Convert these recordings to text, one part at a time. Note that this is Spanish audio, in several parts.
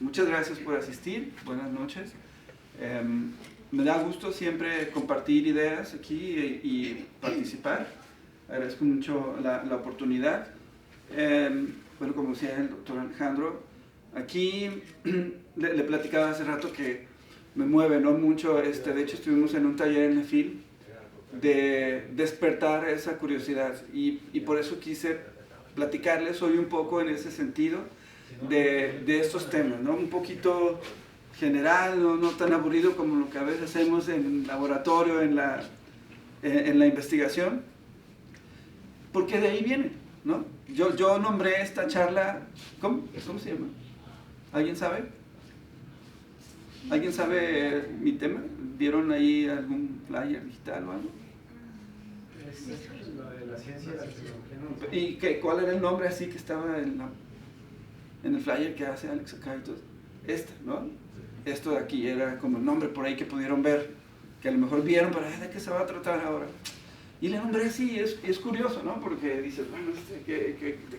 muchas gracias por asistir, buenas noches. Me da gusto siempre compartir ideas aquí y participar. Agradezco mucho la oportunidad. Bueno, como decía el doctor Alejandro, aquí le platicaba hace rato que me mueve, ¿no?, mucho. De hecho, estuvimos en un taller en la FIL de despertar esa curiosidad y por eso quise platicarles hoy un poco en ese sentido de estos temas, ¿no? Un poquito general, no tan aburrido como lo que a veces hacemos en el laboratorio, en la investigación, porque de ahí viene, ¿no? Yo nombré esta charla, ¿cómo se llama? ¿Alguien sabe? ¿Alguien sabe mi tema? ¿Vieron ahí algún flyer digital o algo? Es lo de la ciencia y la tecnología. ¿Y cuál era el nombre así que estaba en el flyer que hace Alex acá y todo? ¿No? Esto de aquí era como el nombre por ahí que pudieron ver, que a lo mejor vieron, pero ¿de qué se va a tratar ahora? Y le nombré así, es curioso, ¿no? Porque dices, bueno, ¿de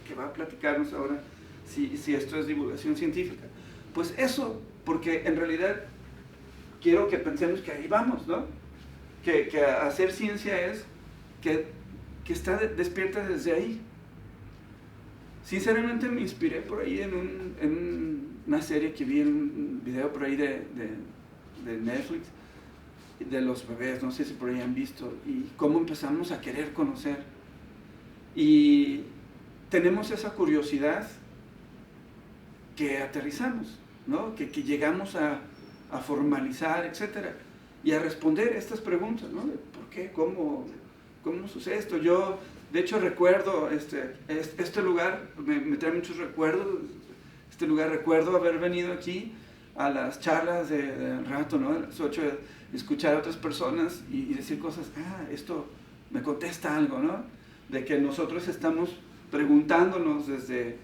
qué va a platicarnos ahora si esto es divulgación científica? Pues eso, porque en realidad quiero que pensemos que ahí vamos, ¿no? Que hacer ciencia es que está despierta desde ahí. Sinceramente me inspiré por ahí en una serie que vi, en un video por ahí de Netflix, de los bebés, no sé si por ahí han visto, y cómo empezamos a querer conocer. Y tenemos esa curiosidad que aterrizamos, ¿no? Que llegamos a formalizar, etcétera, y a responder estas preguntas, ¿no? ¿Por qué? ¿Cómo sucede esto? Yo, de hecho, recuerdo este lugar, me trae muchos recuerdos. Este lugar, recuerdo haber venido aquí a las charlas de rato, ¿no? A las 8, escuchar a otras personas y decir cosas, esto me contesta algo, ¿no? De que nosotros estamos preguntándonos desde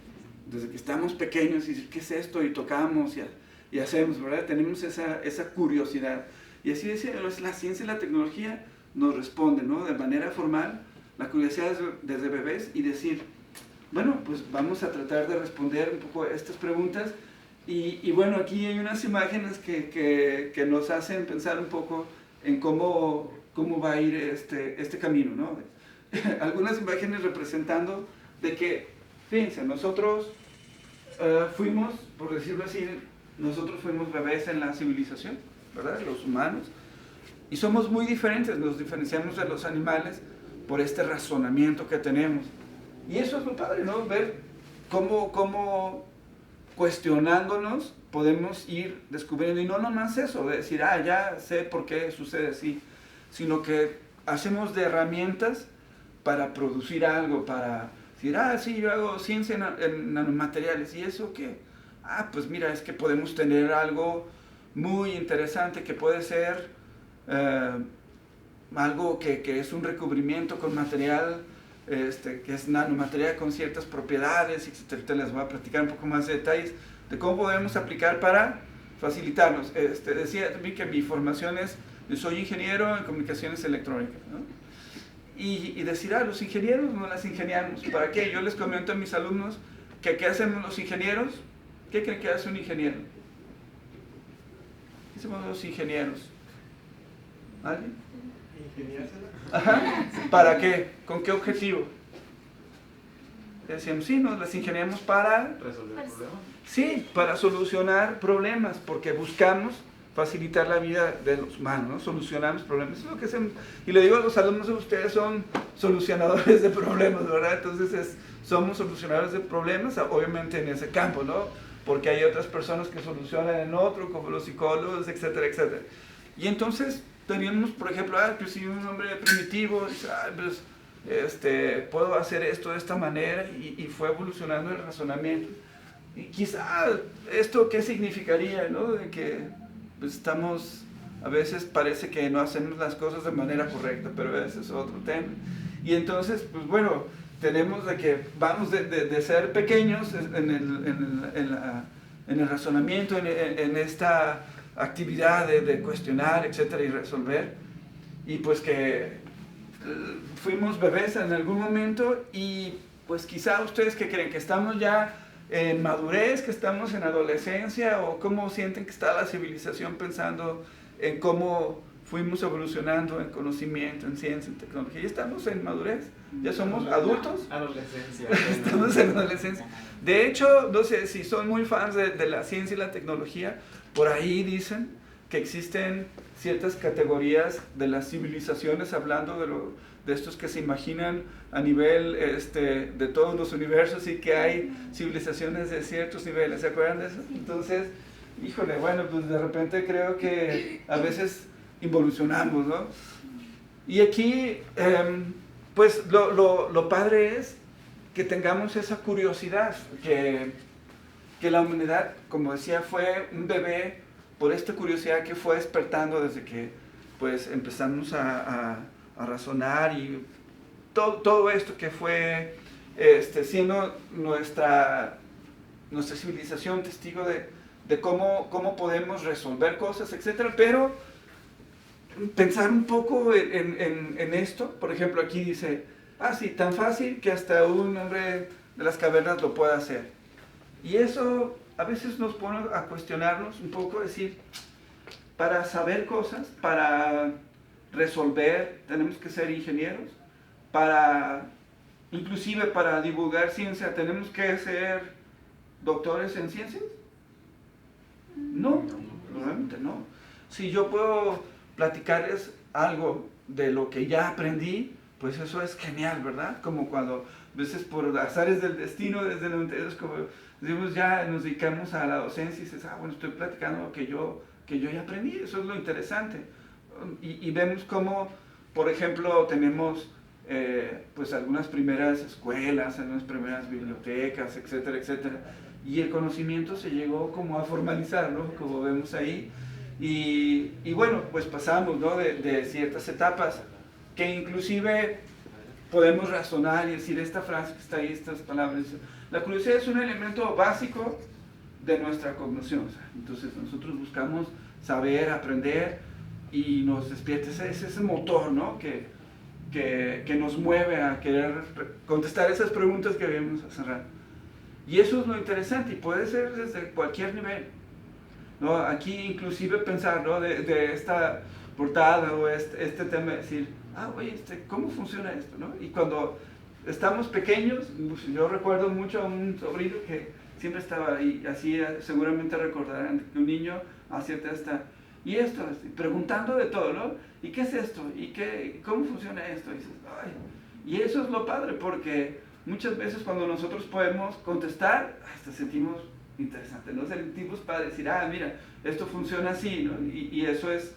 que estamos pequeños, y decir, ¿qué es esto? Y tocamos y hacemos, ¿verdad? Tenemos esa curiosidad. Y así decía, la ciencia y la tecnología nos responden, ¿no? De manera formal, la curiosidad desde bebés, y decir, bueno, pues vamos a tratar de responder un poco a estas preguntas. Y bueno, aquí hay unas imágenes que nos hacen pensar un poco en cómo va a ir este camino, ¿no? Algunas imágenes representando de que, fíjense, nosotros fuimos, por decirlo así, nosotros fuimos bebés en la civilización, ¿verdad? Los humanos. Y somos muy diferentes, nos diferenciamos de los animales por este razonamiento que tenemos. Y eso es lo padre, ¿no? Ver cómo cuestionándonos podemos ir descubriendo, y no nomás eso, de decir, ya sé por qué sucede así, sino que hacemos de herramientas para producir algo, para decir, sí, yo hago ciencia en nanomateriales, ¿y eso qué? Pues mira, es que podemos tener algo muy interesante que puede ser algo que es un recubrimiento con material, que es nanomaterial con ciertas propiedades, y te les voy a platicar un poco más de detalles de cómo podemos aplicar para facilitarnos. Decía también que mi formación yo soy ingeniero en comunicaciones electrónicas, ¿no? Y decir, los ingenieros no las ingeniamos. ¿Para qué? Yo les comento a mis alumnos que ¿qué hacemos los ingenieros? ¿Qué creen que hace un ingeniero? ¿Qué hacemos los ingenieros? ¿Alguien? Ingeniársela. Ajá. ¿Para qué? ¿Con qué objetivo? Decíamos, sí, nos las ingeniamos para Resolver problemas. Sí, para solucionar problemas, porque buscamos facilitar la vida de los humanos, ¿no? Solucionamos problemas. Eso es lo que hacemos. Y le digo a los alumnos, ustedes son solucionadores de problemas, ¿verdad? Entonces somos solucionadores de problemas, obviamente en ese campo, ¿no? Porque hay otras personas que solucionan en otro, como los psicólogos, etcétera, etcétera. Y entonces teníamos, por ejemplo, pues si un hombre primitivo dice, pues puedo hacer esto de esta manera, y fue evolucionando el razonamiento. Y quizá esto, ¿qué significaría, no? De que pues, a veces parece que no hacemos las cosas de manera correcta, pero ese es otro tema. Y entonces, pues bueno, tenemos de que vamos de ser pequeños en el razonamiento, en esta actividad de cuestionar, etcétera, y resolver. Y pues que fuimos bebés en algún momento, y pues quizá ustedes que creen que estamos ya en madurez, que estamos en adolescencia, o cómo sienten que está la civilización pensando en cómo fuimos evolucionando en conocimiento, en ciencia, en tecnología. Ya estamos en madurez, ya somos adultos. Adolescencia. Estamos en adolescencia. De hecho, no sé si son muy fans de la ciencia y la tecnología, por ahí dicen que existen ciertas categorías de las civilizaciones, hablando de estos que se imaginan a nivel de todos los universos, y que hay civilizaciones de ciertos niveles. ¿Se acuerdan de eso? Entonces, híjole, bueno, pues de repente creo que a veces involucionamos, ¿no? Y aquí, pues lo padre es que tengamos esa curiosidad, que la humanidad, como decía, fue un bebé por esta curiosidad que fue despertando desde que pues empezamos a razonar, y todo esto que fue siendo nuestra civilización testigo de cómo podemos resolver cosas, etc. Pero pensar un poco en esto. Por ejemplo, aquí dice, sí, tan fácil que hasta un hombre de las cavernas lo puede hacer. Y eso a veces nos pone a cuestionarnos un poco, decir, para saber cosas, para resolver, tenemos que ser ingenieros, inclusive para divulgar ciencia, tenemos que ser doctores en ciencias. No, realmente no. Si yo puedo platicarles algo de lo que ya aprendí, pues eso es genial, ¿verdad? Como cuando a veces por azares del destino, desde el 92, como decimos, ya nos dedicamos a la docencia, y dices, bueno, estoy platicando lo que yo ya aprendí. Eso es lo interesante. Y vemos cómo, por ejemplo, tenemos pues algunas primeras escuelas, algunas primeras bibliotecas, etcétera, etcétera, y el conocimiento se llegó como a formalizar, ¿no? Como vemos ahí. Y bueno, pues pasamos, ¿no? de ciertas etapas que inclusive podemos razonar y decir esta frase que está ahí, estas palabras. La curiosidad es un elemento básico de nuestra cognición. Entonces nosotros buscamos saber, aprender, y nos despierta ese motor, ¿no? que nos mueve a querer contestar esas preguntas que habíamos hace rato. Y eso es lo interesante, y puede ser desde cualquier nivel, ¿no? Aquí inclusive pensar, ¿no? de esta portada o este tema, de decir, oye, ¿cómo funciona esto, no? Y cuando estamos pequeños, yo recuerdo mucho a un sobrino que siempre estaba ahí, así seguramente recordarán, que un niño hacía y esto, preguntando de todo, ¿no? ¿Y qué es esto? ¿Y cómo funciona esto? Y dices, y eso es lo padre, porque muchas veces cuando nosotros podemos contestar, hasta sentimos interesante, ¿no? Sentimos para decir, mira, esto funciona así, ¿no? Y eso es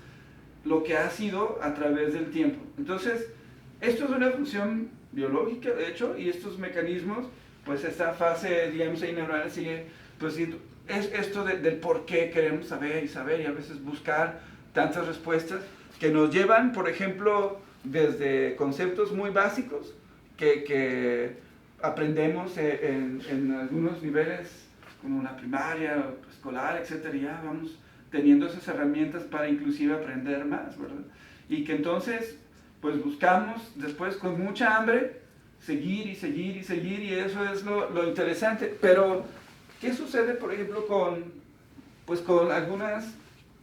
lo que ha sido a través del tiempo. Entonces, esto es una función biológica, de hecho, y estos mecanismos, pues esta fase, digamos, ahí neuronal sigue, pues es esto del por qué queremos saber, y a veces buscar tantas respuestas que nos llevan, por ejemplo, desde conceptos muy básicos que aprendemos en algunos niveles, como la primaria, escolar, etcétera, y ya vamos teniendo esas herramientas para inclusive aprender más, ¿verdad? Y que entonces, pues buscamos después con mucha hambre seguir, y eso es lo interesante. Pero, ¿qué sucede, por ejemplo, con algunas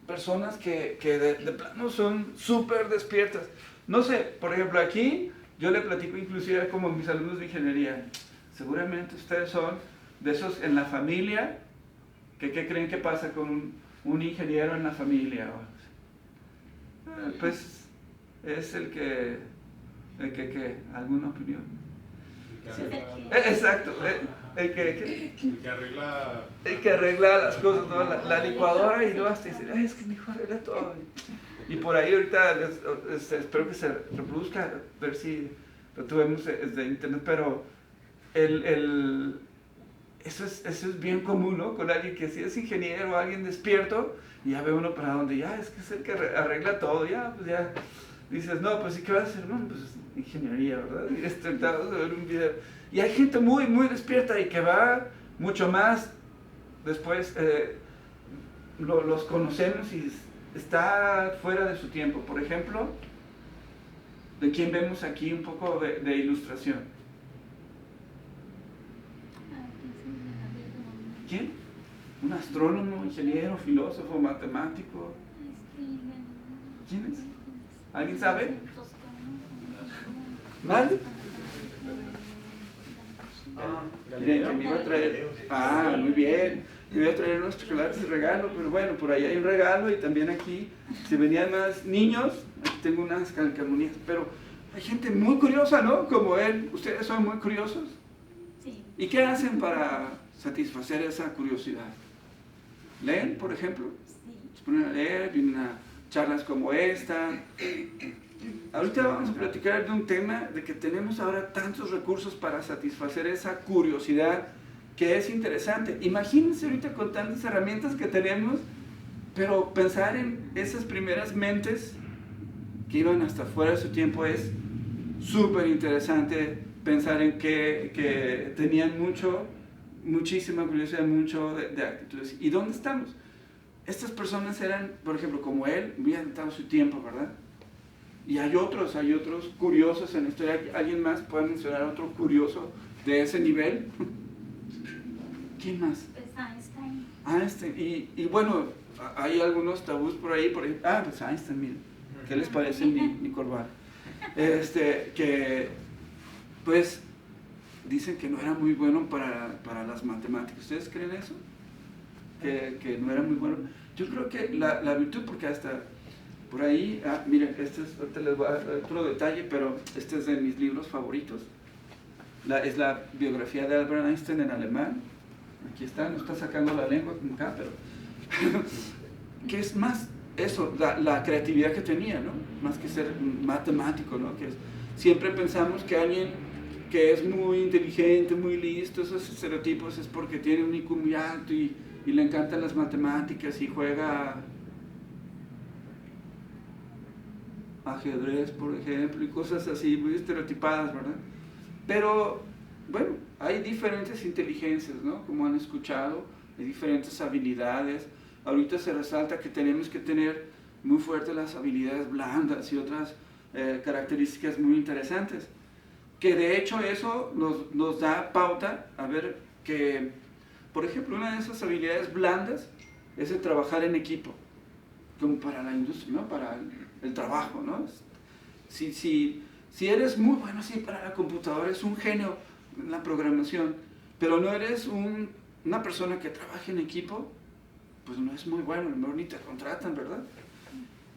personas que de plano son súper despiertas? No sé, por ejemplo, aquí yo le platico inclusive como mis alumnos de ingeniería, seguramente ustedes son de esos en la familia, ¿qué creen que pasa con un ingeniero en la familia? Pues es el que ¿alguna opinión? Sí. Exacto, el que arregla las cosas, ¿no? La licuadora, y luego hasta dice, es que mi hijo arregla todo. Y por ahí ahorita espero que se reproduzca, ver si lo tuvimos desde internet, pero eso es bien común, ¿no? Con alguien que sí es ingeniero o alguien despierto, y ya ve uno para donde, es que es el que arregla todo, pues ya dices, no, pues ¿y qué vas a hacer? No, pues ingeniería, ¿verdad? Y vamos a ver un video. Y hay gente muy, muy despierta y que va mucho más después, los conocemos y está fuera de su tiempo. Por ejemplo, ¿de quién vemos aquí un poco de ilustración? ¿Quién? Un astrónomo, ingeniero, filósofo, matemático. ¿Quién es? ¿Alguien sabe? ¿Nadie? Miren, que me iba a traer. Muy bien. Me iba a traer unos chocolates de regalo, pero bueno, por ahí hay un regalo y también aquí, si venían más niños, aquí tengo unas calcamonías, pero hay gente muy curiosa, ¿no? Como él. ¿Ustedes son muy curiosos? Sí. ¿Y qué hacen para satisfacer esa curiosidad? ¿Leen, por ejemplo? Sí. Se ponen a leer, vienen a charlas como esta. Ahorita vamos a platicar de un tema de que tenemos ahora tantos recursos para satisfacer esa curiosidad que es interesante. Imagínense ahorita con tantas herramientas que tenemos, pero pensar en esas primeras mentes que iban hasta fuera de su tiempo es súper interesante. Pensar en que tenían muchísima curiosidad, mucho de actitudes. ¿Y dónde estamos? Estas personas eran, por ejemplo, como él, muy adelantado su tiempo, ¿verdad? Y hay otros curiosos en la historia. ¿Alguien más puede mencionar otro curioso de ese nivel? ¿Quién más? Pues Einstein. Einstein. Y bueno, hay algunos tabús por ahí. Pues Einstein, miren. ¿Qué les parece mi corbata? Que pues dicen que no era muy bueno para las matemáticas. ¿Ustedes creen eso? Que no era muy bueno. Yo creo que la virtud, porque hasta por ahí, miren, ahorita les voy a dar otro detalle, pero este es de mis libros favoritos. Es la biografía de Albert Einstein en alemán. Aquí está, no está sacando la lengua como acá, pero que es más eso, la creatividad que tenía, ¿no? Más que ser matemático, ¿no? Siempre pensamos que alguien que es muy inteligente, muy listo, esos estereotipos es porque tiene un IQ muy alto y le encantan las matemáticas y juega ajedrez, por ejemplo, y cosas así muy estereotipadas, ¿verdad? Pero, bueno, hay diferentes inteligencias, ¿no? Como han escuchado, hay diferentes habilidades. Ahorita se resalta que tenemos que tener muy fuertes las habilidades blandas y otras características muy interesantes. Que de hecho eso nos da pauta a ver que, por ejemplo, una de esas habilidades blandas es el trabajar en equipo, como para la industria, ¿no? Para el trabajo, ¿no? Si eres muy bueno así para la computadora, es un genio en la programación, pero no eres una persona que trabaje en equipo, pues no es muy bueno, a lo mejor ni te contratan, ¿verdad?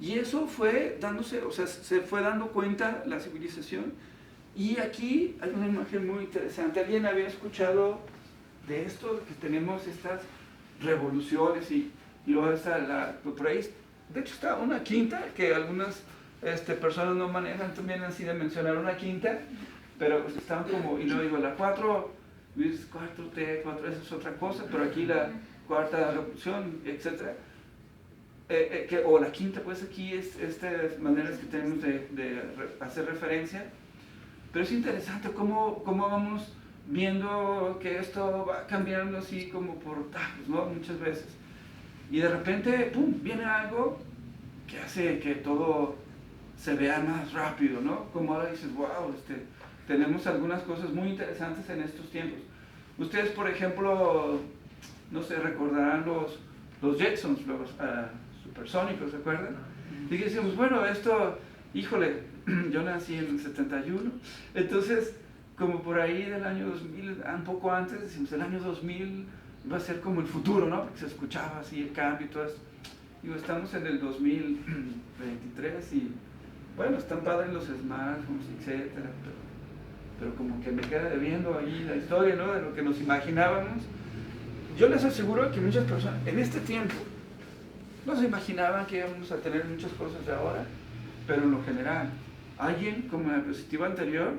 Y eso fue dándose, o sea, se fue dando cuenta la civilización. Y aquí hay una imagen muy interesante. ¿Alguien había escuchado de esto? Que tenemos estas revoluciones y luego está por ahí, de hecho está una quinta que algunas personas no manejan, también así de mencionar una quinta, pero pues estaban como, y luego digo, la 4, 4T, 4, eso es otra cosa, pero aquí la cuarta revolución, etc. O la quinta, pues aquí es estas maneras que tenemos de hacer referencia. Pero es interesante cómo vamos viendo que esto va cambiando así como por tajos, ¿no? Muchas veces. Y de repente, ¡pum!, viene algo que hace que todo se vea más rápido, ¿no? Como ahora dices, wow, tenemos algunas cosas muy interesantes en estos tiempos. Ustedes, por ejemplo, no sé, recordarán los Jetsons, los supersónicos, ¿se acuerdan? Y decimos, bueno, esto, híjole, yo nací en el 71, entonces, como por ahí del año 2000, un poco antes, decimos, el año 2000 va a ser como el futuro, ¿no? Porque se escuchaba así el cambio y todo eso. Digo, estamos en el 2023 y, bueno, están padres los smartphones, etcétera, pero como que me queda debiendo ahí la historia, ¿no? De lo que nos imaginábamos. Yo les aseguro que muchas personas en este tiempo no se imaginaban que íbamos a tener muchas cosas de ahora, pero en lo general, alguien como en la diapositiva anterior,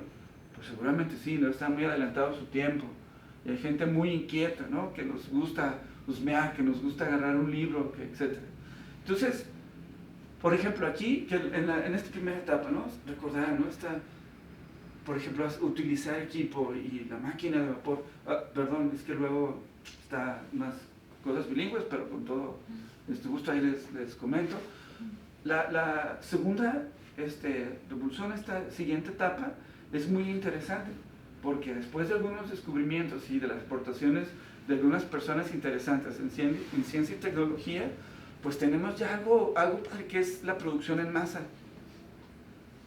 pues seguramente sí, ¿no? Está muy adelantado su tiempo. Y hay gente muy inquieta, ¿no? Que nos gusta husmear, que nos gusta agarrar un libro, etc. Entonces, por ejemplo, aquí, que en esta primera etapa, ¿no? Recordarán, ¿no? Por ejemplo, utilizar equipo y la máquina de vapor. Perdón, es que luego está más cosas bilingües, pero con todo gusto ahí les comento. La segunda revolución, esta siguiente etapa, es muy interesante, porque después de algunos descubrimientos y de las aportaciones de algunas personas interesantes en ciencia y tecnología, pues tenemos ya algo que es la producción en masa,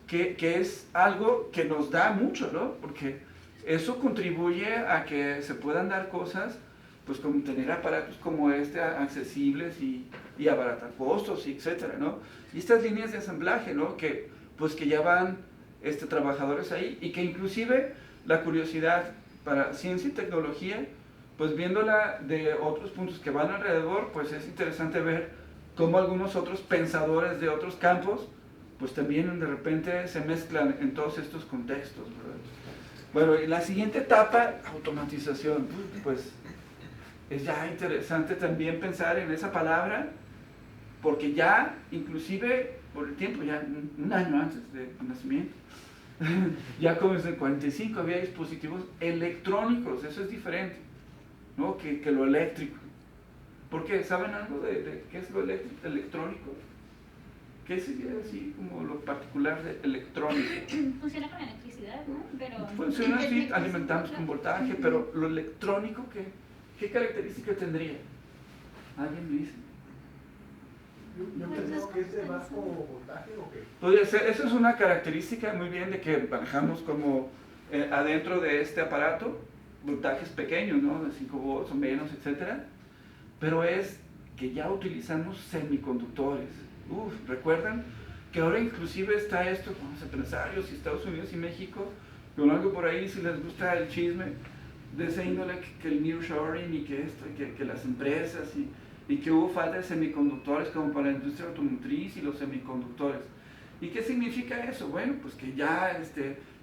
que es algo que nos da mucho, ¿no? Porque eso contribuye a que se puedan dar cosas, pues como tener aparatos como este accesibles y abaratar costos, etcétera, ¿no? Y estas líneas de ensamblaje, ¿no? Que ya van trabajadores ahí, y que inclusive la curiosidad para ciencia y tecnología, pues viéndola de otros puntos que van alrededor, pues es interesante ver cómo algunos otros pensadores de otros campos, pues también de repente se mezclan en todos estos contextos, ¿verdad? Bueno, y la siguiente etapa, automatización, pues es ya interesante también pensar en esa palabra, porque ya, inclusive por el tiempo, ya un año antes de mi nacimiento, ya como desde el 45 había dispositivos electrónicos, eso es diferente, ¿no? que lo eléctrico. ¿Por qué? ¿Saben algo de qué es lo electrónico? ¿Qué sería así como lo particular de electrónico? Funciona con electricidad, ¿no? Pero funciona así, alimentamos con voltaje, pero lo electrónico, ¿qué característica tendría? ¿Alguien me dice? Yo creo que es de bajo voltaje o qué. Podría ser, eso es una característica muy bien de que manejamos como adentro de este aparato, voltajes pequeños, ¿no? De 5 volts o menos, etcétera, pero es que ya utilizamos semiconductores. ¿Recuerdan? Que ahora inclusive está esto con los empresarios y Estados Unidos y México, con algo por ahí, si les gusta el chisme, de ese índole que el nearshoring y que las empresas y que hubo falta de semiconductores como para la industria automotriz y los semiconductores. ¿Y qué significa eso? Bueno, pues que ya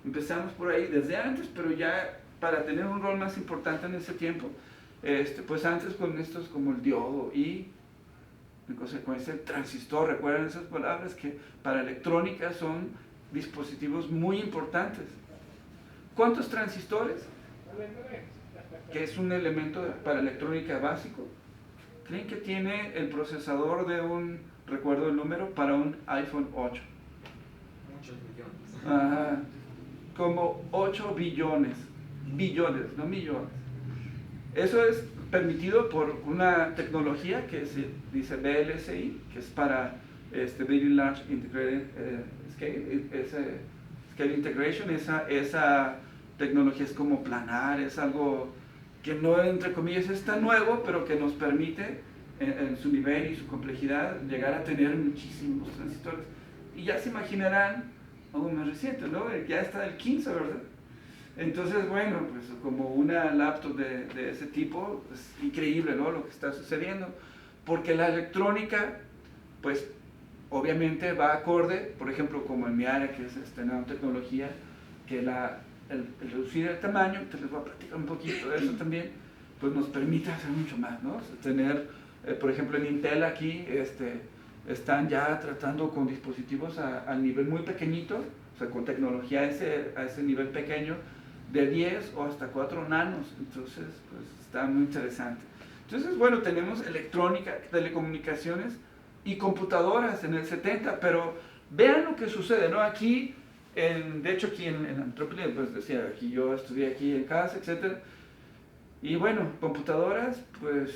empezamos por ahí desde antes, pero ya para tener un rol más importante en ese tiempo, pues antes con estos como el diodo y en consecuencia el transistor. Recuerden esas palabras que para electrónica son dispositivos muy importantes. ¿Cuántos transistores? Que es un elemento para electrónica básico. ¿Creen que tiene el procesador de recuerdo el número, para un iPhone 8? Muchos millones. Ajá, como 8 billones, no millones. Eso es permitido por una tecnología que se dice VLSI, que es para Very Large Integrated Scale Integration. Esa tecnología es como planar, es algo que no, entre comillas, es tan nuevo, pero que nos permite en su nivel y su complejidad llegar a tener muchísimos transistores. Y ya se imaginarán algo más reciente, ¿no? Ya está el 15, ¿verdad? Entonces, bueno, pues como una laptop de ese tipo, es increíble, ¿no? Lo que está sucediendo, porque la electrónica, pues obviamente va acorde, por ejemplo, como en mi área, que es nanotecnología, que el reducir el tamaño, te les voy a platicar un poquito de eso también, pues nos permite hacer mucho más, ¿no? Tener, por ejemplo, en Intel aquí, están ya tratando con dispositivos al nivel muy pequeñito, o sea, con tecnología a ese nivel pequeño, de 10 o hasta 4 nanos. Entonces, pues está muy interesante. Entonces, bueno, tenemos electrónica, telecomunicaciones y computadoras en el 70, pero vean lo que sucede, ¿no? Aquí, de hecho aquí en Antrópolis, pues decía, aquí yo estudié aquí en casa, etcétera. Y bueno, computadoras, pues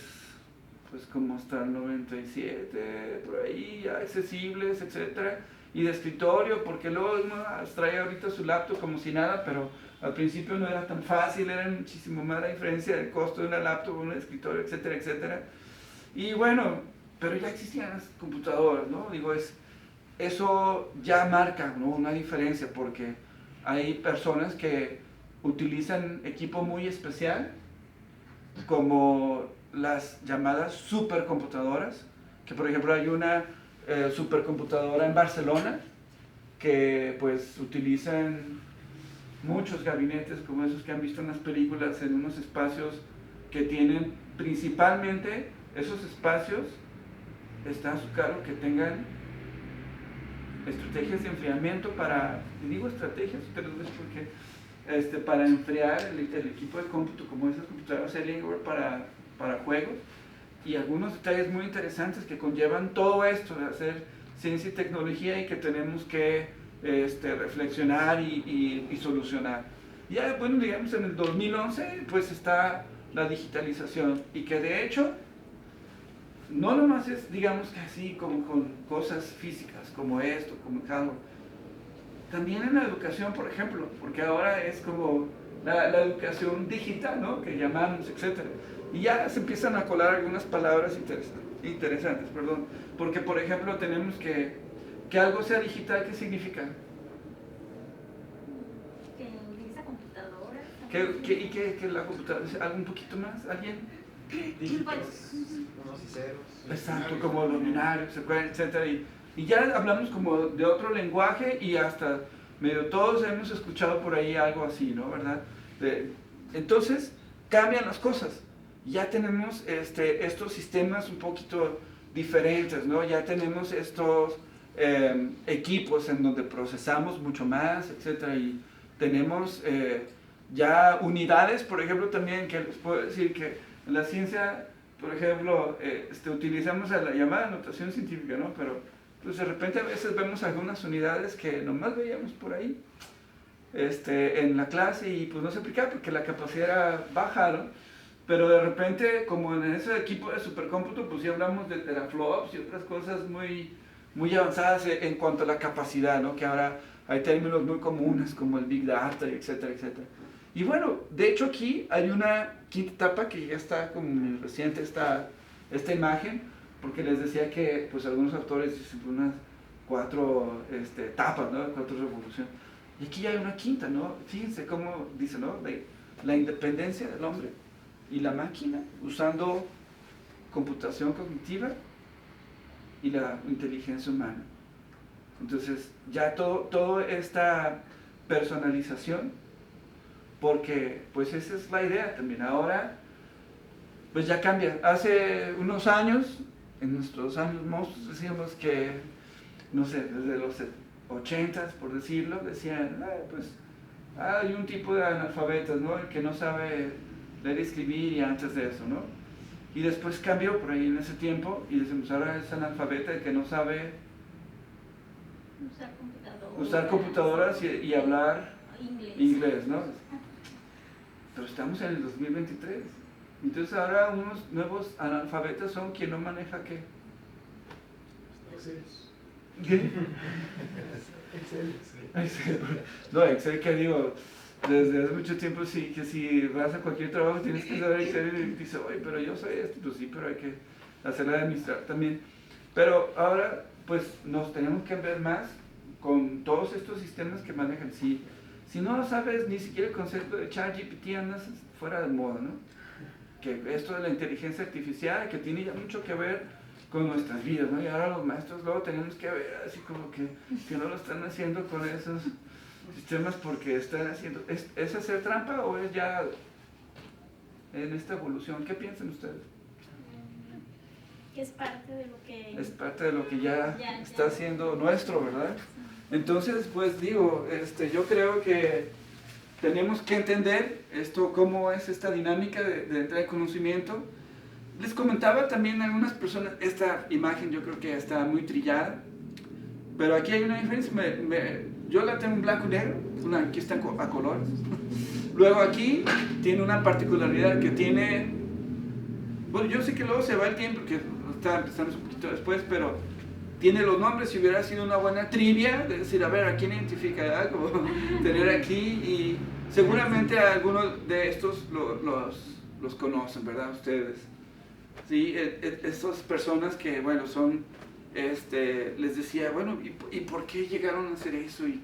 como hasta el 97, por ahí, ya accesibles, etcétera. Y de escritorio, porque luego uno trae ahorita su laptop como si nada, pero al principio no era tan fácil, era muchísimo más la diferencia del costo de una laptop, un escritorio, etcétera, etcétera. Y bueno, pero ya existían las computadoras, ¿no? Digo, eso ya marca, ¿no?, una diferencia, porque hay personas que utilizan equipo muy especial, como las llamadas supercomputadoras, que por ejemplo hay una supercomputadora en Barcelona, que pues utilizan muchos gabinetes como esos que han visto en las películas, en unos espacios que tienen principalmente, esos espacios está a su cargo que tengan estrategias de enfriamiento y digo estrategias, pero es porque para enfriar el equipo de cómputo, como esas computadoras Alienware para juegos, y algunos detalles muy interesantes que conllevan todo esto de hacer ciencia y tecnología y que tenemos que reflexionar y solucionar. Ya, bueno, digamos en el 2011 pues está la digitalización, y que de hecho no nomás es, digamos que así, como con cosas físicas, como esto, como hardware, también en la educación, por ejemplo, porque ahora es como la educación digital, ¿no? Que llamamos, etcétera. Y ya se empiezan a colar algunas palabras interesantes, perdón, porque por ejemplo tenemos que algo sea digital, ¿qué significa? Que utiliza computadoras. ¿Y que la computadora, algo un poquito más? ¿Alguien? Pues, Unos y ceros. Exacto, como los binarios, etcétera. Y ya hablamos como de otro lenguaje y hasta medio todos hemos escuchado por ahí algo así, ¿no? ¿Verdad? Entonces cambian las cosas. Ya tenemos estos sistemas un poquito diferentes, ¿no? Ya tenemos estos equipos en donde procesamos mucho más, etcétera. Y tenemos ya unidades, por ejemplo, también que les puedo decir que en la ciencia, por ejemplo, utilizamos la llamada notación científica, ¿no? Pero pues de repente a veces vemos algunas unidades que nomás veíamos por ahí en la clase y pues no se aplicaba porque la capacidad era baja, ¿no? Pero de repente, como en ese equipo de supercómputo, pues ya hablamos de teraflops y otras cosas muy avanzadas en cuanto a la capacidad, ¿no? Que ahora hay términos muy comunes como el Big Data, etcétera, etcétera. Y bueno, de hecho aquí hay una quinta etapa que ya está como reciente esta imagen, porque les decía que pues algunos autores dicen unas 4 etapas, ¿no? 4 revoluciones. Y aquí ya hay una quinta, ¿no? Fíjense cómo dice, ¿no? La independencia del hombre y la máquina usando computación cognitiva y la inteligencia humana. Entonces ya toda esta personalización, porque pues esa es la idea también. Ahora pues ya cambia. Hace unos años, en nuestros años mozos, decíamos que, no sé, desde los 80s, por decirlo, decían, pues hay un tipo de analfabetas, ¿no? El que no sabe leer y escribir, y antes de eso, ¿no? Y después cambió por ahí en ese tiempo y decimos, ahora es analfabeta el que no sabe usar computadoras y hablar inglés, ¿no? Pero estamos en el 2023. Entonces ahora unos nuevos analfabetas son quien no maneja ¿qué? Excel. ¿Qué? Excel. No, Excel que digo, desde hace mucho tiempo sí, que si vas a cualquier trabajo tienes que saber Excel y dices, oye, pero yo soy esto, pues sí, pero hay que hacerla de administrar también. Pero ahora pues nos tenemos que ver más con todos estos sistemas que manejan. Si no sabes ni siquiera el concepto de ChatGPT, andas fuera de moda, ¿no? Que esto de la inteligencia artificial, que tiene ya mucho que ver con nuestras vidas, ¿no? Y ahora los maestros luego tenemos que ver así como que no lo están haciendo con esos sistemas porque están haciendo... ¿Es hacer trampa o es ya en esta evolución? ¿Qué piensan ustedes? Que es parte de lo que... Es parte de lo que ya está siendo nuestro, ¿verdad? Entonces, pues digo, yo creo que tenemos que entender cómo es esta dinámica de entrada de conocimiento. Les comentaba también a algunas personas, esta imagen yo creo que está muy trillada, pero aquí hay una diferencia. Yo la tengo en blanco y negro, aquí está a colores. Luego aquí tiene una particularidad que tiene, bueno, yo sé que luego se va el tiempo, que está empezando un poquito después, pero tiene los nombres. Si hubiera sido una buena trivia, de decir, a ver, ¿a quién identifica? Como tener aquí, y seguramente algunos de estos los conocen, ¿verdad? Ustedes. Sí, estas personas que, bueno, son, les decía, bueno, ¿y por qué llegaron a hacer eso? ¿Y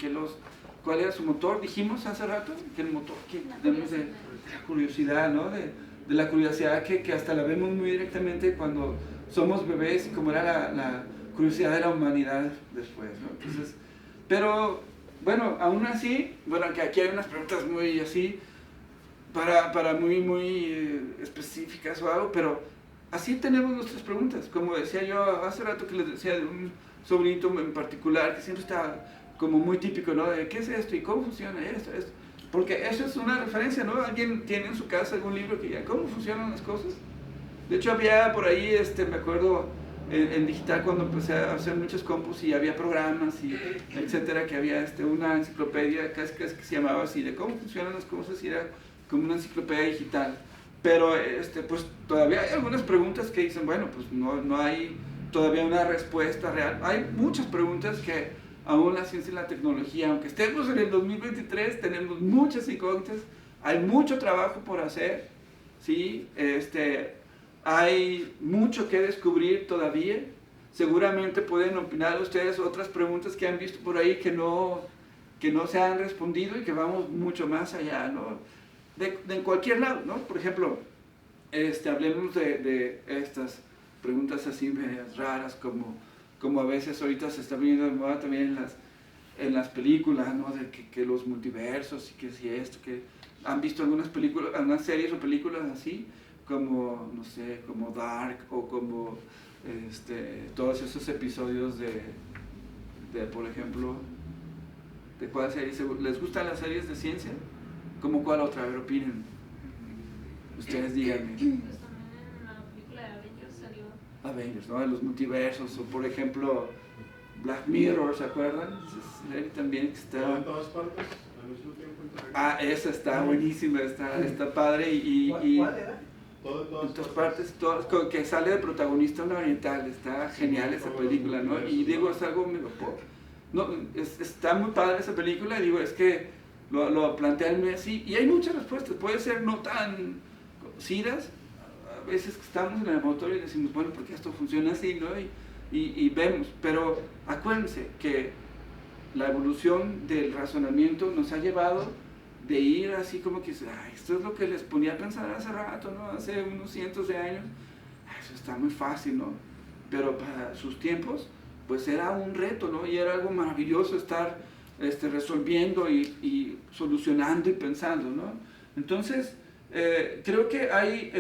cuál era su motor? Dijimos hace rato que el motor, que de la curiosidad, ¿no? De la curiosidad que hasta la vemos muy directamente cuando somos bebés, y como era la curiosidad de la humanidad después, ¿no? Entonces, pero, bueno, aún así, bueno, que aquí hay unas preguntas muy así, para muy específicas o algo, pero así tenemos nuestras preguntas. Como decía yo hace rato, que les decía de un sobrinito en particular que siempre está como muy típico, ¿no? De ¿qué es esto? ¿Y cómo funciona esto? Porque eso es una referencia, ¿no? Alguien tiene en su casa algún libro que diga ¿cómo funcionan las cosas? De hecho había por ahí, me acuerdo en digital cuando empecé a hacer muchos compus y había programas y etcétera, que había una enciclopedia casi que se llamaba así, de cómo funcionan las cosas, y era como una enciclopedia digital. pero pues todavía hay algunas preguntas que dicen, bueno, pues no hay todavía una respuesta real. Hay muchas preguntas que aún la ciencia y la tecnología, aunque estemos en el 2023, tenemos muchas incógnitas, hay mucho trabajo por hacer, ¿sí? Hay mucho que descubrir todavía. Seguramente pueden opinar ustedes otras preguntas que han visto por ahí que no se han respondido y que vamos mucho más allá, ¿no? De cualquier lado, ¿no? Por ejemplo, hablemos de estas preguntas así medias raras, como a veces ahorita se está viendo de moda también en las películas, ¿no? De que los multiversos y que si esto, que han visto algunas películas, algunas series o películas así, como, no sé, como Dark o como todos esos episodios de por ejemplo, ¿de cuál serie? ¿Les gustan las series de ciencia? ¿Cómo cuál otra? A ver, opinen. Ustedes díganme. Pues también en la película de Avengers salió. Avengers, ¿no? De los multiversos, o por ejemplo, Black Mirror, ¿se acuerdan? Esa serie también que está... En todas partes, al mismo tiempo. Ah, esa está buenísima, está padre y ¿Cuál era? En todas partes, que sale de protagonista una oriental, está genial esa película, ¿no? Y digo, es algo medio pop. No, está muy padre esa película, y digo, es que lo plantean así, y hay muchas respuestas, puede ser no tan conocidas, a veces estamos en el laboratorio y decimos, bueno, ¿por qué esto funciona así, no? Y vemos, pero acuérdense que la evolución del razonamiento nos ha llevado de ir así como que, ay, esto es lo que les ponía a pensar hace rato, ¿no? Hace unos cientos de años, eso está muy fácil, ¿no? Pero para sus tiempos, pues era un reto, ¿no? Y era algo maravilloso estar resolviendo y solucionando y pensando, ¿no? Entonces, creo que hay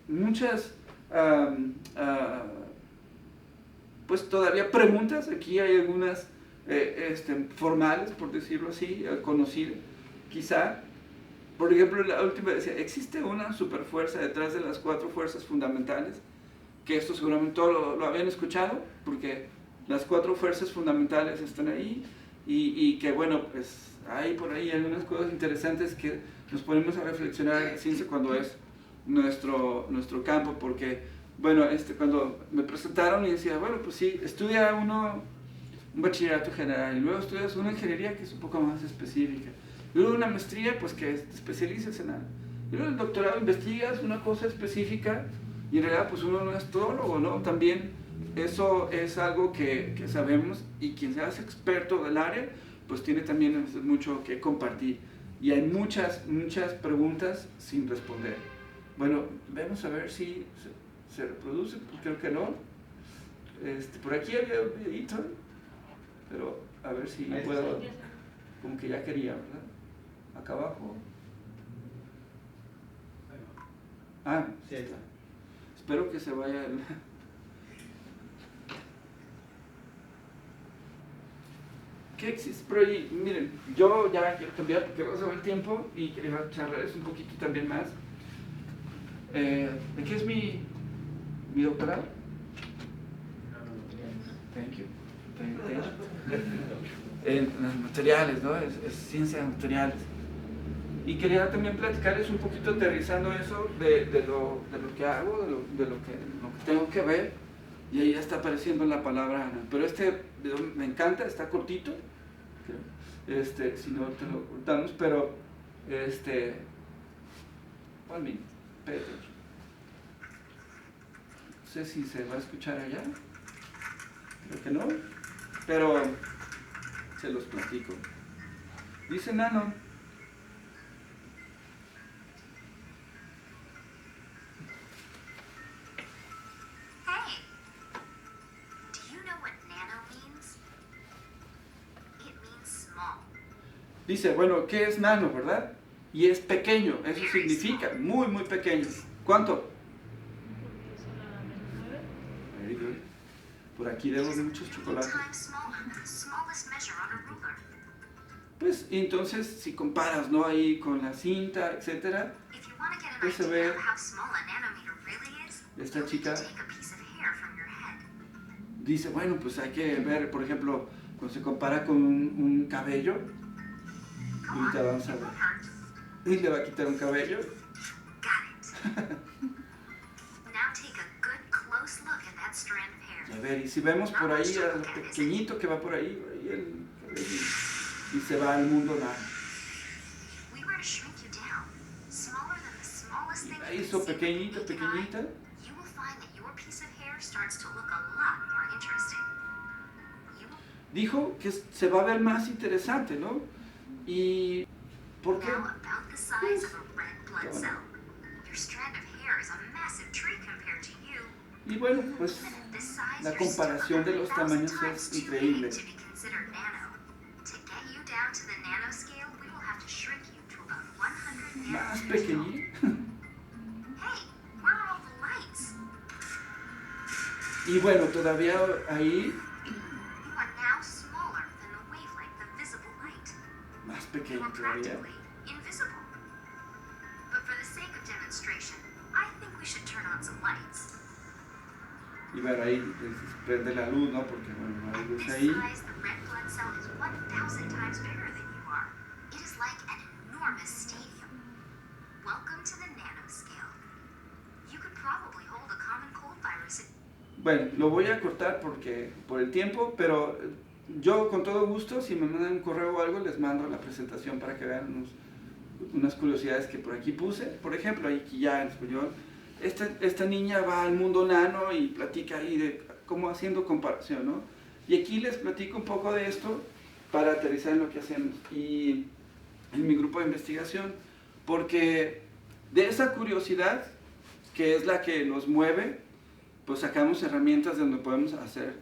muchas, pues todavía preguntas, aquí hay algunas formales, por decirlo así, conocidas, quizá. Por ejemplo, la última decía, ¿existe una superfuerza detrás de las 4 fuerzas fundamentales? Que esto seguramente todos lo habían escuchado, porque las 4 fuerzas fundamentales están ahí, y que bueno, pues hay por ahí algunas cosas interesantes que nos ponemos a reflexionar en ciencia cuando es nuestro campo, porque bueno, cuando me presentaron y decía, bueno, pues sí, estudia uno un bachillerato general, y luego estudias una ingeniería que es un poco más específica, y luego una maestría, pues que te especializas en algo, y luego el doctorado investigas una cosa específica, y en realidad pues uno no es todólogo, ¿no? También eso es algo que sabemos, y quien sea experto del área, pues tiene también mucho que compartir, y hay muchas preguntas sin responder. Bueno, vamos a ver si se reproduce, pues creo que no. Por aquí había un videito, pero a ver si puedo, como que ya quería, ¿verdad? Acá abajo. Ah, sí, ahí está. Espero que se vaya. ¿Qué existe por ahí? Miren, yo ya quiero cambiar porque va a ser el tiempo y quería charlarles un poquito también más. ¿De qué es mi doctorado? Thank you. En los materiales, ¿no? Es ciencia de materiales. Y quería también platicarles un poquito, aterrizando eso de lo que hago, de lo que tengo que ver. Y ahí ya está apareciendo la palabra Ana. Pero video me encanta, está cortito. Si no te lo cortamos, pero one minute, no sé si se va a escuchar allá, creo que no, pero se los platico. Dice Nano: Hey, do you know what nano means? It means small. Dice, bueno, ¿qué es nano, verdad? Y es pequeño, eso significa muy, muy pequeño. ¿Cuánto? Very good. Por aquí debo muchos chocolates. Smallest measure on a ruler. Pues entonces, si comparas, ¿no? Ahí con la cinta, etcétera, If you want to get an pues se idea ve of how small a nanometer really is, esta you'll need chica. to take a piece of hair from your head. Dice, bueno, pues hay que ver, por ejemplo, cuando se compara con un cabello, Go ahorita on, vamos a it ver, won't hurt. y le va a quitar un cabello, Got it. Now take a good close look at that strand of hair. A ver, y si vemos por ahí al pequeñito que va por ahí el cabello, y se va al mundo nano. We were to shrink you down, smaller than the smallest Y thing la you can hizo see with the pequeñita, naked eye. pequeñita. You will find that your piece of hair starts to look a lot more interesting. You will Dijo que se va a ver más interesante, ¿no? Y ¿por qué? now about the size of a red blood Qué bueno. cell. Your strand of hair is a massive tree compared to you. Y bueno, pues Even at this size, la you're still comparación de los 100,000 tamaños times es too increíble. big to be considered nano. To get you down to the nanoscale, we will have to shrink you to about 100 más nanometers. pequeñito. Hey, where are all the lights? Y bueno, todavía ahí You are now smaller than the wavelength of visible light. más You pequeño are todavía. practically invisible. But for the sake of demonstration, I think we should turn on some lights. Y ver ahí prende la luz, ¿no? Porque bueno, no hay At luz this ahí. size, the red blood cell is 1,000 times bigger than you are. It is like an enormous stadium. Welcome to the nanoscale. You could probably hold a common cold virus in Bueno, lo voy a cortar porque por el tiempo, pero yo con todo gusto, si me mandan un correo o algo, les mando la presentación para que vean unas curiosidades que por aquí puse. Por ejemplo, aquí ya en español, esta niña va al mundo nano y platica ahí de cómo haciendo comparación, ¿no? Y aquí les platico un poco de esto para aterrizar en lo que hacemos y en mi grupo de investigación, porque de esa curiosidad, que es la que nos mueve, pues sacamos herramientas donde podemos hacer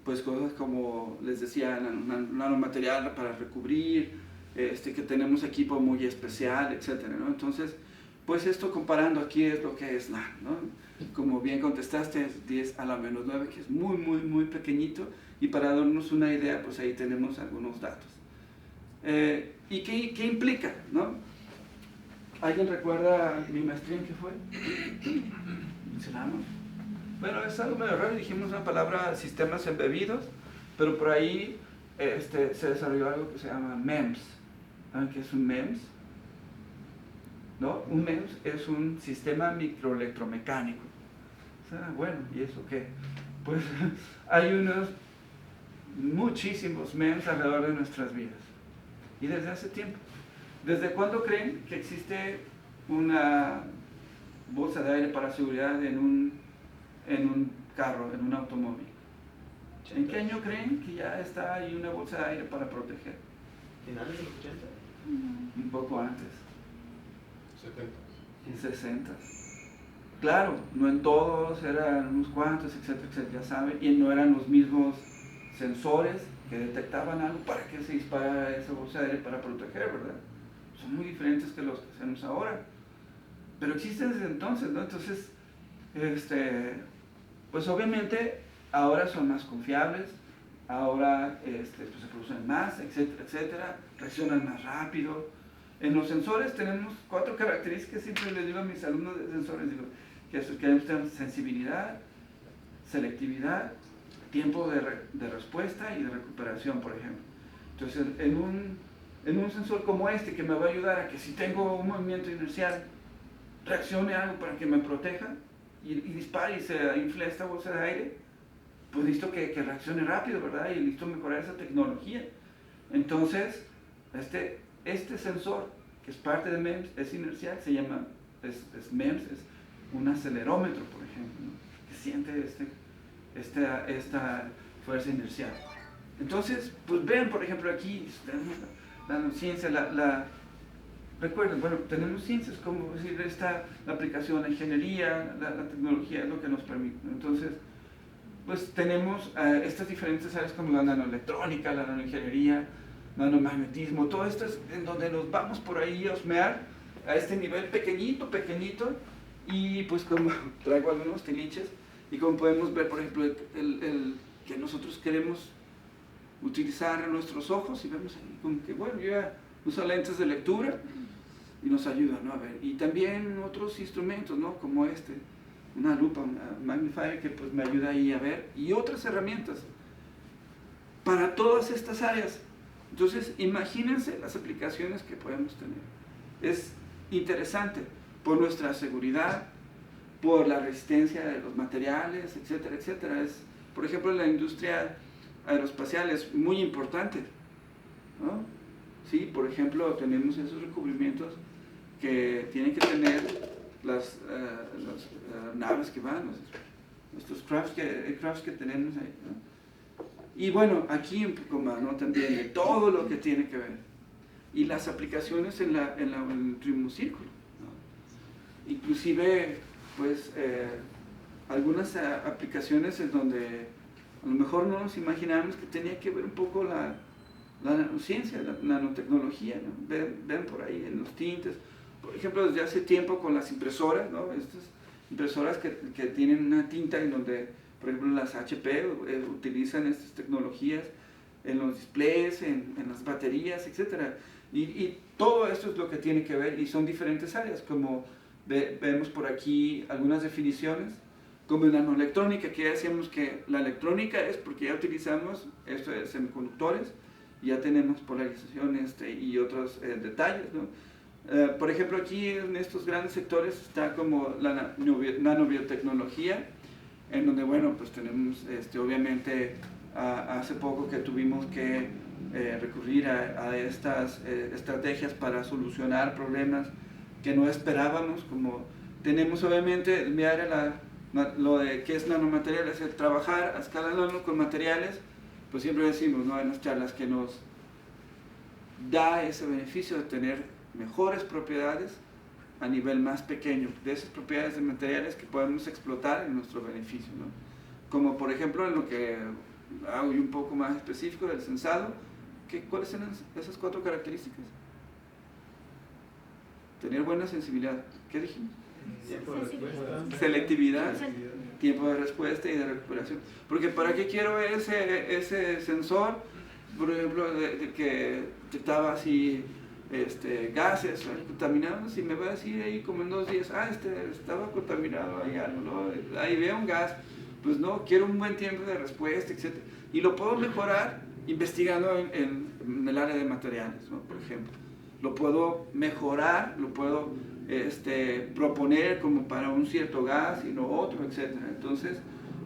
pues cosas como les decía, nanomaterial para recubrir, que tenemos equipo muy especial, etcétera, ¿no? Entonces, pues esto comparando aquí es lo que es nano, ¿no? Como bien contestaste, es 10 a la menos 9, que es muy, muy, muy pequeñito, y para darnos una idea, pues ahí tenemos algunos datos. ¿Y qué implica, no? ¿Alguien recuerda mi maestría en qué fue? Mencionamos. Bueno, es algo medio raro, dijimos una palabra sistemas embebidos, pero por ahí se desarrolló algo que se llama MEMS. ¿Saben qué es un MEMS? ¿No? Un MEMS es un sistema microelectromecánico. Bueno, ¿y eso qué? Pues hay muchísimos MEMS alrededor de nuestras vidas. Y desde hace tiempo. ¿Desde cuándo creen que existe una bolsa de aire para seguridad en un carro, en un automóvil? ¿En qué año creen que ya está ahí una bolsa de aire para proteger? ¿Finales de los 80? Un poco antes, 70. en 60. Claro, no en todos, eran unos cuantos, etcétera, etcétera, ya saben, y no eran los mismos sensores que detectaban algo para que se disparara esa bolsa de aire para proteger, ¿verdad? Son muy diferentes que los que hacemos ahora, pero existen desde entonces, ¿no? Entonces, pues obviamente ahora son más confiables, ahora pues se producen más, etcétera, etcétera, reaccionan más rápido. En los sensores tenemos 4 características que siempre les digo a mis alumnos de sensores, digo, que tenemos sensibilidad, selectividad, tiempo de respuesta y de recuperación, por ejemplo. Entonces, en un sensor como este, que me va a ayudar a que si tengo un movimiento inercial, reaccione algo para que me proteja y dispare y se infle esta bolsa de aire, pues listo que reaccione rápido, ¿verdad? Y listo mejorar esa tecnología. Entonces, este sensor, que es parte de MEMS, es inercial, se llama, es MEMS, es un acelerómetro, por ejemplo, ¿no? Que siente esta fuerza inercial. Entonces, pues vean, por ejemplo, aquí tenemos la ciencia, recuerden, bueno, tenemos ciencias como decir, la aplicación, la ingeniería, la tecnología es lo que nos permite. Entonces, pues tenemos estas diferentes áreas como la nanoelectrónica, la nanoingeniería, nanomagnetismo, todo esto es en donde nos vamos por ahí a osmear a este nivel pequeñito, pequeñito, y pues como traigo algunos tiliches, y como podemos ver, por ejemplo, el que nosotros queremos utilizar nuestros ojos, y vemos ahí como que, bueno, yo ya uso lentes de lectura, y nos ayuda, ¿no? A ver, y también otros instrumentos, ¿no? Como una lupa, una magnifier que pues me ayuda ahí a ver, y otras herramientas para todas estas áreas. Entonces, imagínense las aplicaciones que podemos tener. Es interesante, por nuestra seguridad, por la resistencia de los materiales, etcétera, etcétera. Por ejemplo, en la industria aeroespacial es muy importante, ¿no? Sí, por ejemplo, tenemos esos recubrimientos que tienen que tener las naves que van, estos crafts que tenemos ahí, ¿no? Y bueno, aquí un poco más, ¿no? También de todo lo que tiene que ver. Y las aplicaciones en el último círculo, ¿no? Inclusive, pues, algunas aplicaciones en donde a lo mejor no nos imaginamos que tenía que ver un poco la nanociencia, la nanotecnología, ¿no? Ven por ahí en los tintes. Por ejemplo, desde hace tiempo con las impresoras, ¿no? Estas impresoras que tienen una tinta en donde, por ejemplo, las HP utilizan estas tecnologías en los displays, en las baterías, etc. Y todo esto es lo que tiene que ver, y son diferentes áreas, como vemos por aquí algunas definiciones, como en nanoelectrónica, que ya decíamos que la electrónica es porque ya utilizamos esto de semiconductores, y ya tenemos polarización y otros detalles, ¿no? Por ejemplo, aquí en estos grandes sectores está como la nanobiotecnología, en donde, bueno, pues tenemos obviamente hace poco que tuvimos que recurrir a estas estrategias para solucionar problemas que no esperábamos, como tenemos obviamente mi área, lo de qué es nanomateriales, el trabajar a escala nano con materiales, pues siempre decimos, ¿no?, en las charlas, que nos da ese beneficio de tener mejores propiedades a nivel más pequeño, de esas propiedades de materiales que podemos explotar en nuestro beneficio, ¿no? Como por ejemplo en lo que hago un poco más específico del sensado, ¿cuáles son esas 4 características? Tener buena sensibilidad, ¿qué dijimos? Tiempo de respuesta. Selectividad, tiempo de respuesta y de recuperación. Porque ¿para qué quiero ese sensor, por ejemplo, de que detectaba así gases contaminados, y me va a decir ahí como en 2 días, estaba contaminado ahí algo, ¿no? Ahí veo un gas? Pues no, quiero un buen tiempo de respuesta, etc. Y lo puedo mejorar investigando en el área de materiales, ¿no? Por ejemplo. Lo puedo mejorar, lo puedo proponer como para un cierto gas y no otro, etc. Entonces,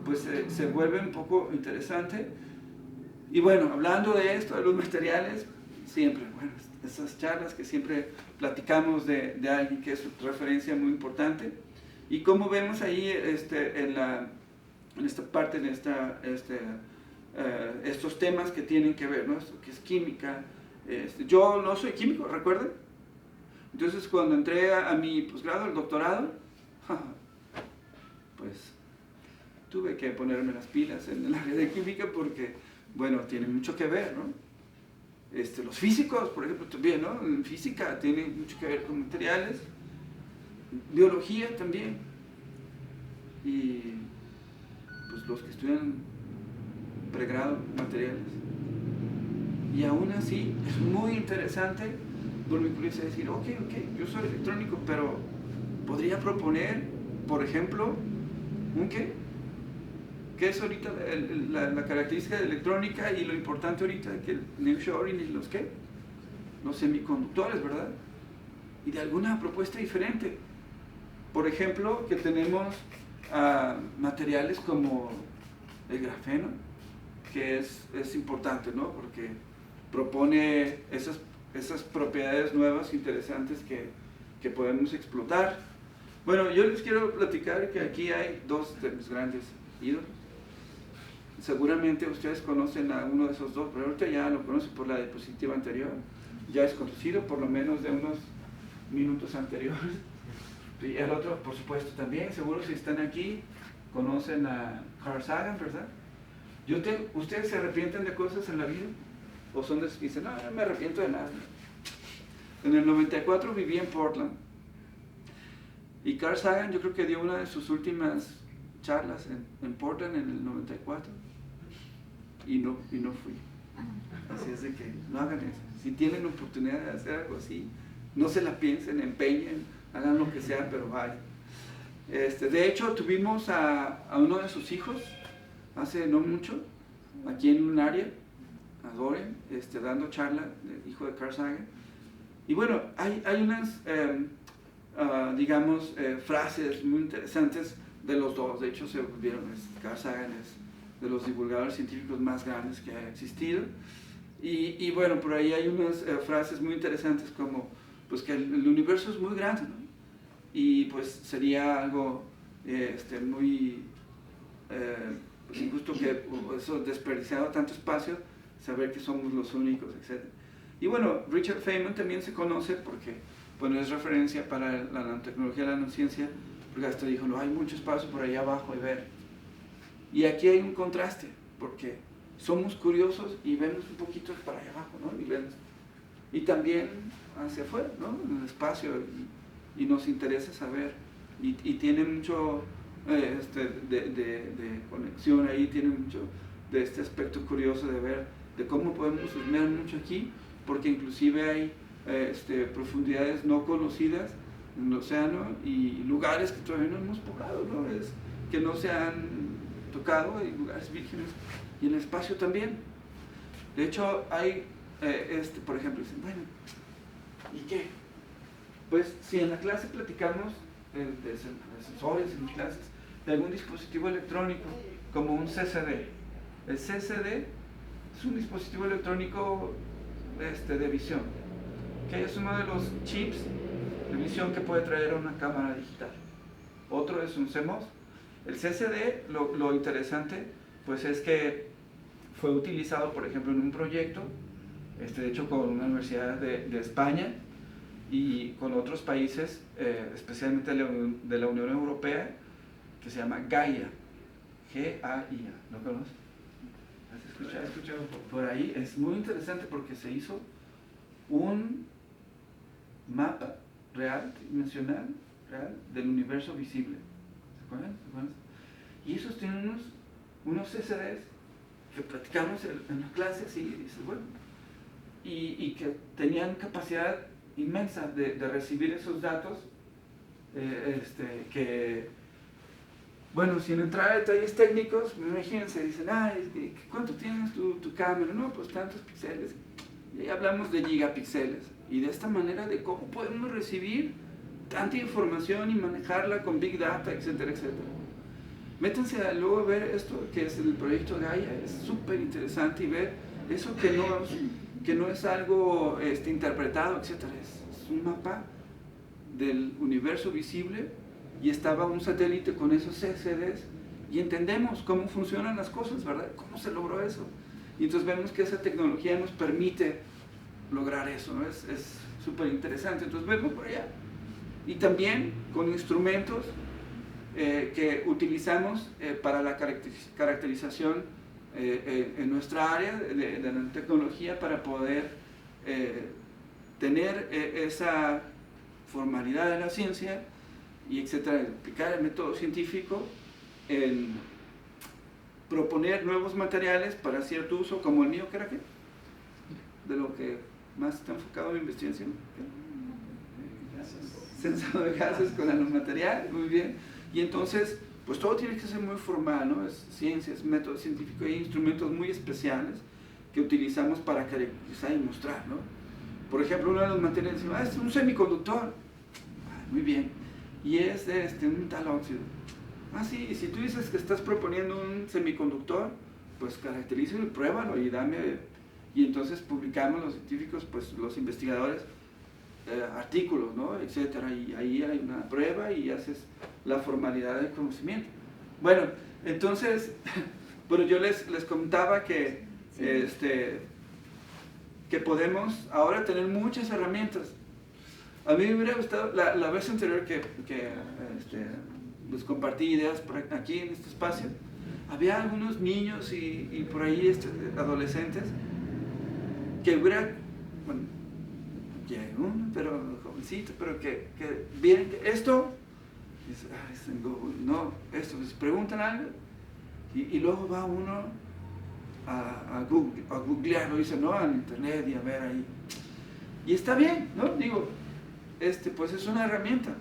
pues se vuelve un poco interesante. Y bueno, hablando de esto, de los materiales, siempre, bueno, esas charlas que siempre platicamos de alguien que es referencia muy importante. Y como vemos ahí en esta parte, estos temas que tienen que ver, ¿no? Esto que es química. Yo no soy químico, ¿recuerdan? Entonces cuando entré a mi posgrado, el doctorado, pues tuve que ponerme las pilas en el área de química porque, bueno, tiene mucho que ver, ¿no? Los físicos, por ejemplo, también, ¿no? En física tiene mucho que ver con materiales, biología también, y pues los que estudian pregrado materiales. Y aún así es muy interesante volverse a decir, ok, yo soy electrónico, pero podría proponer, por ejemplo, ¿un qué? ¿Qué es ahorita la característica de electrónica y lo importante ahorita que el nearshoring y los qué? Los semiconductores, ¿verdad? Y de alguna propuesta diferente. Por ejemplo, que tenemos materiales como el grafeno, que es importante, ¿no? Porque propone esas propiedades nuevas, interesantes que podemos explotar. Bueno, yo les quiero platicar que aquí hay 2 de mis grandes ídolos. Seguramente ustedes conocen a uno de esos 2, pero ahorita ya lo conocen por la diapositiva anterior. Ya es conocido por lo menos de unos minutos anteriores. Y el otro, por supuesto, también. Seguro si están aquí, conocen a Carl Sagan, ¿verdad? ¿Ustedes se arrepienten de cosas en la vida? ¿O son de los que dicen, no me arrepiento de nada? En el 94 viví en Portland. Y Carl Sagan, yo creo que dio una de sus últimas charlas en Portland en el 94. Y no fui. Así es de que no hagan eso. Si tienen oportunidad de hacer algo así, no se la piensen, empeñen, hagan lo que sea, pero vayan. De hecho, tuvimos a uno de sus hijos hace no mucho, aquí en un área, a Doren, dando charla, el hijo de Carl Sagan. Y bueno, hay unas digamos, frases muy interesantes de los dos. De hecho, se vieron, Carl Sagan es de los divulgadores científicos más grandes que ha existido. Y bueno, por ahí hay unas frases muy interesantes como, pues que el universo es muy grande, ¿no? Y pues sería algo muy pues injusto que eso desperdiciado tanto espacio, saber que somos los únicos, etc. Y bueno, Richard Feynman también se conoce porque, bueno, es referencia para la nanotecnología y la nanociencia, porque hasta dijo, no hay mucho espacio por allá abajo y ver. Y aquí hay un contraste, porque somos curiosos y vemos un poquito para allá abajo, ¿no? Y también hacia afuera, ¿no? En el espacio, y nos interesa saber, y tiene mucho de conexión ahí, tiene mucho de este aspecto curioso de ver de cómo podemos husmear mucho aquí, porque inclusive hay profundidades no conocidas en el océano y lugares que todavía no hemos poblado, ¿no? Que no se han tocado, hay lugares vírgenes, y en el espacio también. De hecho, hay, por ejemplo, dicen, bueno, ¿y qué? Pues si en la clase platicamos de sensores en clases, de algún dispositivo electrónico, como un CCD. El CCD es un dispositivo electrónico de visión, que es uno de los chips de visión que puede traer una cámara digital. Otro es un CMOS. El CCD, lo interesante, pues es que fue utilizado, por ejemplo, en un proyecto, de hecho con una universidad de España y con otros países, especialmente de la Unión Europea, que se llama Gaia, G-A-I-A. ¿Lo conoces? ¿Has escuchado? He escuchado un poco. Por ahí es muy interesante porque se hizo un mapa real, dimensional, real, del universo visible. ¿Se acuerdan? Y esos tienen unos CCDs que platicamos en las clases y dices, bueno, y que tenían capacidad inmensa de recibir esos datos, que, bueno, sin entrar a detalles técnicos, imagínense, dicen, ¿cuánto tienes tu cámara? No, pues tantos píxeles. Y ahí hablamos de gigapíxeles, y de esta manera de cómo podemos recibir tanta información y manejarla con Big Data, etcétera, etcétera. Métanse luego a ver esto que es el proyecto Gaia, es súper interesante, y ver eso que no es algo interpretado, etcétera, es un mapa del universo visible, y estaba un satélite con esos CCDs, y entendemos cómo funcionan las cosas, ¿verdad? ¿Cómo se logró eso? Y entonces vemos que esa tecnología nos permite lograr eso, ¿no? Es súper interesante. Entonces vemos por allá. Y también con instrumentos que utilizamos para la caracterización en nuestra área de la tecnología, para poder tener esa formalidad de la ciencia, y etcétera, aplicar el método científico en proponer nuevos materiales para cierto uso, como el mío, que era de lo que más está enfocado en investigación. Sensado de gases con nanomaterial, muy bien. Y entonces, pues todo tiene que ser muy formal, ¿no? Es ciencia, es método científico, hay instrumentos muy especiales que utilizamos para caracterizar y mostrar, ¿no? Por ejemplo, uno de los materiales, es un semiconductor. Muy bien. Y es de un tal óxido. Sí, y si tú dices que estás proponiendo un semiconductor, pues caracterízalo y pruébalo y dame. Y entonces publicamos los científicos, pues los investigadores, artículos, ¿no? Etcétera. Y ahí hay una prueba y haces la formalidad del conocimiento. Bueno, entonces, bueno, yo les comentaba que, que podemos ahora tener muchas herramientas. A mí me hubiera gustado, la vez anterior que les compartí ideas por aquí en este espacio, había algunos niños y por ahí adolescentes que hubiera, bueno, ya hay uno, pero jovencito, pero que vieran que esto, dice, no, esto, les preguntan algo, y luego va uno a googlearlo, dice, no, al internet y a ver ahí. Y está bien, ¿no? Digo, pues es una herramienta,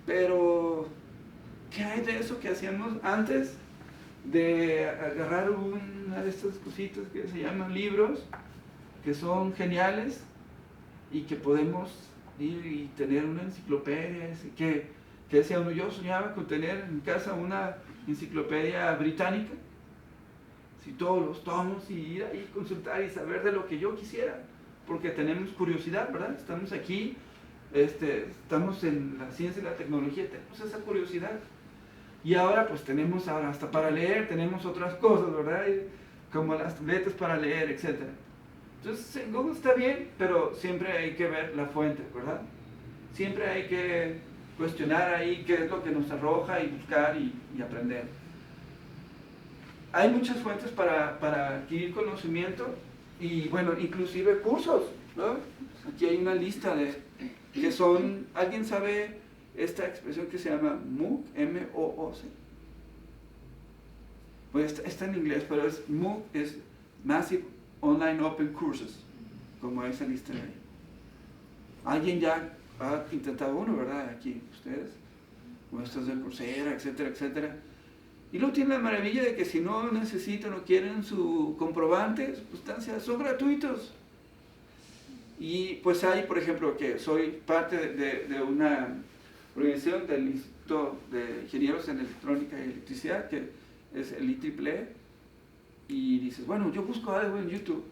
pero ¿qué hay de eso que hacíamos antes de agarrar una de estas cositas que se llaman libros, que son geniales y que podemos y tener una enciclopedia, que decía uno, yo soñaba con tener en casa una enciclopedia británica, si todos los tomos, y ir ahí consultar y saber de lo que yo quisiera, porque tenemos curiosidad, ¿verdad? Estamos aquí, estamos en la ciencia y la tecnología, tenemos esa curiosidad. Y ahora pues tenemos hasta para leer, tenemos otras cosas, ¿verdad? Como las tabletas para leer, etc. Entonces Google está bien, pero siempre hay que ver la fuente, ¿verdad? Siempre hay que cuestionar ahí qué es lo que nos arroja y buscar y aprender. Hay muchas fuentes para adquirir conocimiento y bueno, inclusive cursos, ¿no? Aquí hay una lista que son, ¿alguien sabe esta expresión que se llama MOOC? M-O-O-C. Pues está en inglés, pero MOOC es Massive Online Open Courses, como esa lista de ahí. Alguien ya ha intentado uno, ¿verdad? Aquí, ustedes, o estos de Coursera, etcétera, etcétera. Y luego tiene la maravilla de que si no necesitan o quieren su comprobante, sustancias, son gratuitos. Y pues hay, por ejemplo, que soy parte de una organización del Instituto de Ingenieros en Electrónica y Electricidad, que es el IEEE, y dices, bueno, yo busco algo en YouTube.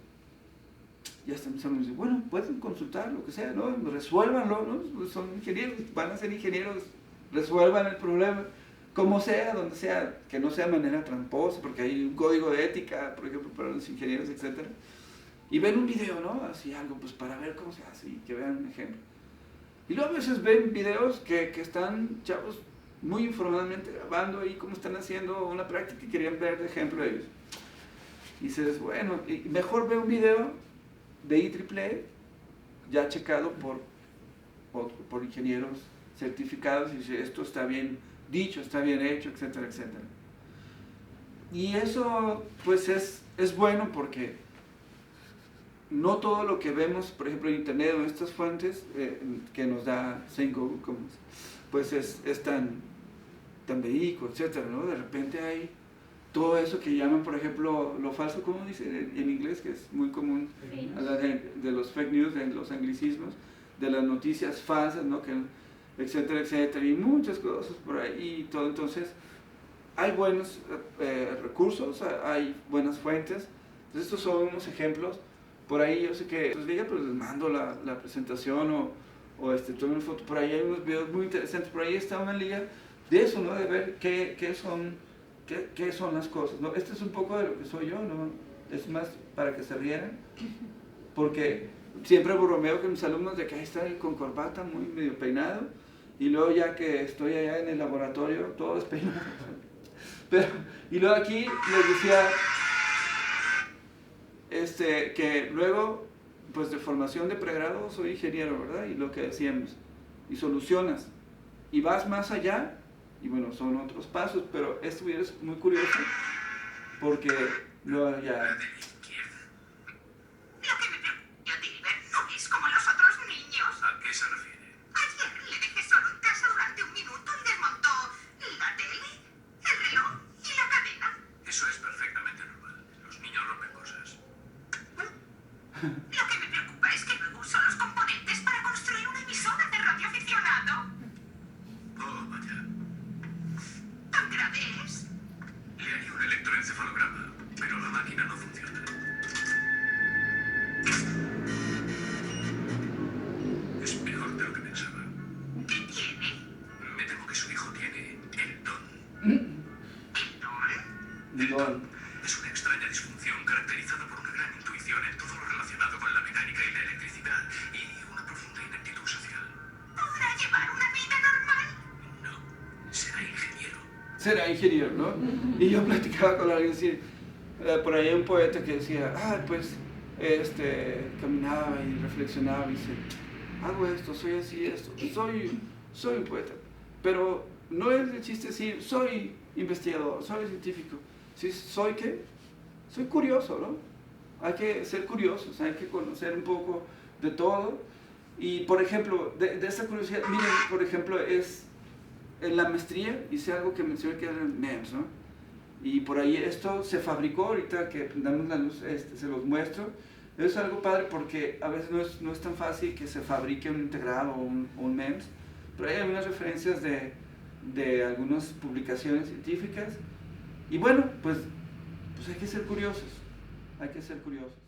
Ya están empezando a decir, bueno, pueden consultar lo que sea, ¿no? Resuélvanlo, ¿no? Son ingenieros, van a ser ingenieros, resuelvan el problema, como sea, donde sea, que no sea de manera tramposa, porque hay un código de ética, por ejemplo, para los ingenieros, etc. Y ven un video, ¿no? Así algo, pues para ver cómo se hace y que vean un ejemplo. Y luego a veces ven videos que están chavos muy informalmente grabando ahí cómo están haciendo una práctica y querían ver de ejemplo ellos. Y dices, bueno, mejor ve un video de IEEE ya checado por ingenieros certificados y dice, esto está bien dicho, está bien hecho, etcétera, etcétera. Y eso pues es bueno porque no todo lo que vemos, por ejemplo, en internet o en estas fuentes que nos da Google, pues es tan verídico, etcétera, ¿no? De repente hay todo eso que llaman, por ejemplo, lo falso, ¿cómo dicen en inglés? Que es muy común, de los fake news, de los anglicismos, de las noticias falsas, ¿no? Etcétera, etcétera, y muchas cosas por ahí y todo. Entonces, hay buenos recursos, hay buenas fuentes. Entonces, estos son unos ejemplos. Por ahí yo sé que, pues diga, pues les mando la presentación o tomen una foto. Por ahí hay unos videos muy interesantes. Por ahí está una liga de eso, ¿no? De ver qué son las cosas, ¿no? Este es un poco de lo que soy yo, ¿no? Es más para que se rieran, porque siempre bromeo con mis alumnos de que ahí está con corbata, muy medio peinado, y luego ya que estoy allá en el laboratorio, todo despeinado. Y luego aquí les decía que luego, pues de formación de pregrado soy ingeniero, ¿verdad? Y lo que decíamos, y solucionas, y vas más allá, y bueno, son otros pasos, pero esto es muy curioso, porque luego ya... Lo que me preocupa, Dilber, no es como los otros niños. ¿A qué se refiere? Ayer le dejé solo en casa durante un minuto y desmontó la tele, el reloj y la cadena. Eso es perfectamente normal. Los niños rompen cosas. Lo que me preocupa es que luego uso los componentes para construir una emisora de radioaficionado. Oh, vaya. ¿Tan grave es? Le haría un electroencefalograma, pero la máquina no funciona. Es peor de lo que pensaba. ¿Qué tiene? Me temo que su hijo tiene el don. ¿El don? Digo, Es una extraña disfunción caracterizada por una gran intuición en todo lo relacionado con la mecánica y la electricidad y una profunda ineptitud social. ¿Podrá llevar una vida normal? No, será ingeniero. será ingeniero, ¿no? Y yo platicaba con alguien así, por ahí un poeta que decía, pues, caminaba y reflexionaba y dice, hago esto, soy así, esto, soy un poeta, pero no es el chiste decir, soy investigador, soy científico, ¿sí? ¿Soy qué? Soy curioso, ¿no? Hay que ser curiosos, hay que conocer un poco de todo, y por ejemplo, de esa curiosidad, miren, por ejemplo, en la maestría hice algo que mencioné que eran MEMS, ¿no? Y por ahí esto se fabricó, ahorita que damos la luz, se los muestro. Eso es algo padre porque a veces no es tan fácil que se fabrique un integrado o un MEMS, pero hay algunas referencias de algunas publicaciones científicas y bueno, pues hay que ser curiosos, hay que ser curiosos.